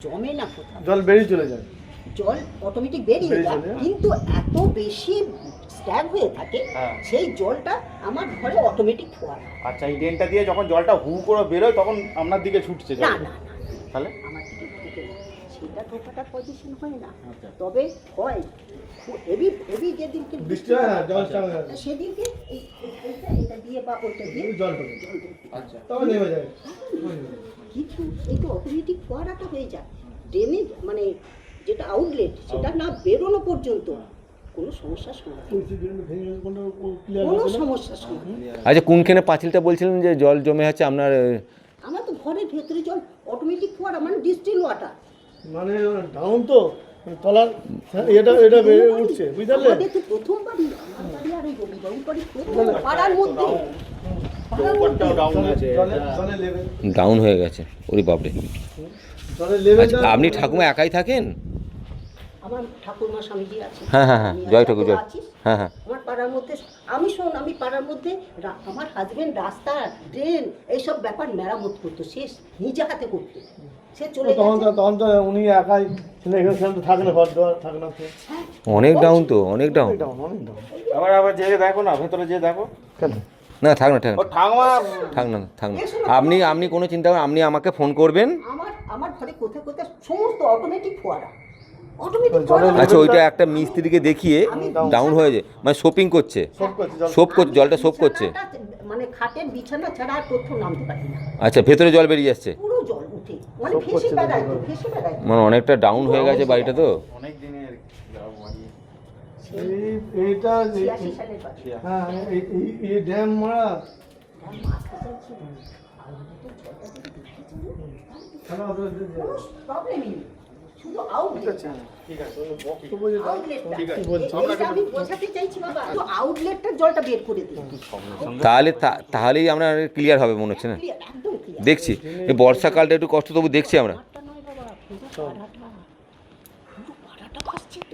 জমে না কোথাও, জল বেরিয়ে চলে যায়। জল অটোমেটিক বেরিয়ে যায়, কিন্তু এত বেশি স্ট্যাগ হয়ে থাকে হ্যাঁ। সেই জলটা আমার ঘরে অটোমেটিক ফোয়ারা। আচ্ছা, এই ড্রেনটা দিয়ে যখন জলটা হু করে বেরোয় তখন আপনার দিকে ছুটছে জল? না না না, তাহলে আমার দিকে ঢুকে না, সেটা ঢোকাটার পজিশন হয় না। আচ্ছা। তবে হয় হেভি হেভি যেদিনকে বৃষ্টি হয় না, জল চাপে যায়। সেদিনকে এটা দিয়ে বা ওইটা দিয়ে জল ঢোকে। জল ঢোকে। আচ্ছা। তখন নেমে যায়। কিছু একটু অটোমেটিক ফোয়ারাটা হয়ে যায়, ড্রেনেজ মানে যেটা আউটলেট সেটা না বেরোনো পর্যন্ত কোনো সমস্যার সমাধান, কোনো সমস্যার সমাধান। আচ্ছা, কোনখানে পাঁচিলটা বলছিলেন যে জল জমে আছে আপনার? আমার তো ঘরের ভেতরে জল অটোমেটিক ফোয়ারা, মানে ডিস্টিল ওয়াটার। মানে ডাউন তো তলার এটা বেড়ে উঠছে, বুঝতে পারলে? আমাদের তো প্রথমবারই, আমার বাড়ি আর ওই রবিবাবুর বাড়ি প্রথম পাড়ার মধ্যে, পাড়ার মধ্যে। উপরটাও ডাউন আছে। জলের লেভেল, ডাউন হয়ে গেছে, ওরে বাপরে। জলের লেভেল। আচ্ছা, আপনি ঠাকুমা একাই থাকেন? আমার ঠাকুরমা স্বামীজি আছে। হ্যাঁ হ্যাঁ হ্যাঁ, আমি জয় আর ঠাকুর, জয়। আছিস। হ্যাঁ হ্যাঁ। আমার পাড়ার মধ্যে আমি পাড়ার মধ্যে আমার হাজবেন্ড রাস্তা, ড্রেন এইসব ব্যাপার মেরামত করতো, সে নিজে হাতে করতো। সে চলে গেছে। তখন তো উনি একাই এখানে তো থাকে না, ঘর দোয়ার থাকে না তো। হ্যাঁ, অনেক ডাউন তো, অনেক ডাউন। অনেক ডাউন, অনেক ডাউন। আবার যেয়ে দেখো না, ভেতরে যেয়ে দেখো। কেন? না, থাক না, থাক ও না, ঠাকুমা থাক না, থাক না। আপনি কোনো চিন্তা করেন, আপনি আমাকে ফোন করবেন। আমার ঘরে কোথায় কোথায় সমস্ত অটোমেটিক ফোয়ারা, অটোমেটিক ফোয়ারা। আচ্ছা, ওইটা একটা মিস্ত্রিকে দেখিয়ে ডাউন হয়ে যায়, মানে শোপিং করছে, সব করছে জল। সোপ করছে, জলটা সোপ করছে। বিছানাটা, মানে খাটের বিছানা ছাড়া আর কোথাও নামতে পারি না, আচ্ছা, ভেতরে জল বেরিয়ে যাচ্ছে, পুরো জল উঠে, মানে ভেসে বেড়ায় তো, ভেসে বেড়ায়। মানে অনেকটা ডাউন হয়ে গেছে বাড়িটা তো। অনেক দিনের এইটা 86 সালের বাড়ি। হ্যাঁ, এই ড্যাম মারা আর মাথা যাচ্ছে না। আর ওদিকে জলটা যদি ঢুকে যায়, কোনো প্রবলেমই নেই, শুধু আউটলেট। ঠিক আছে। আউটলেটটা, ঠিক আছে। এইটা আমি বোঝাতে চাইছি বাবা, তো আউটলেটটার জলটা বের করে দিই। তাহলেই আমরা ক্লিয়ার হবে মনে হচ্ছে না? ক্লিয়ার, একদম ক্লিয়ার। দেখছি এই বর্ষাকালটা একটু কষ্ট, তবু দেখছি আমরা। আমারটা নয় বাবা, পুরো পাড়াটা, পুরো পাড়াটা ভাসছে তো।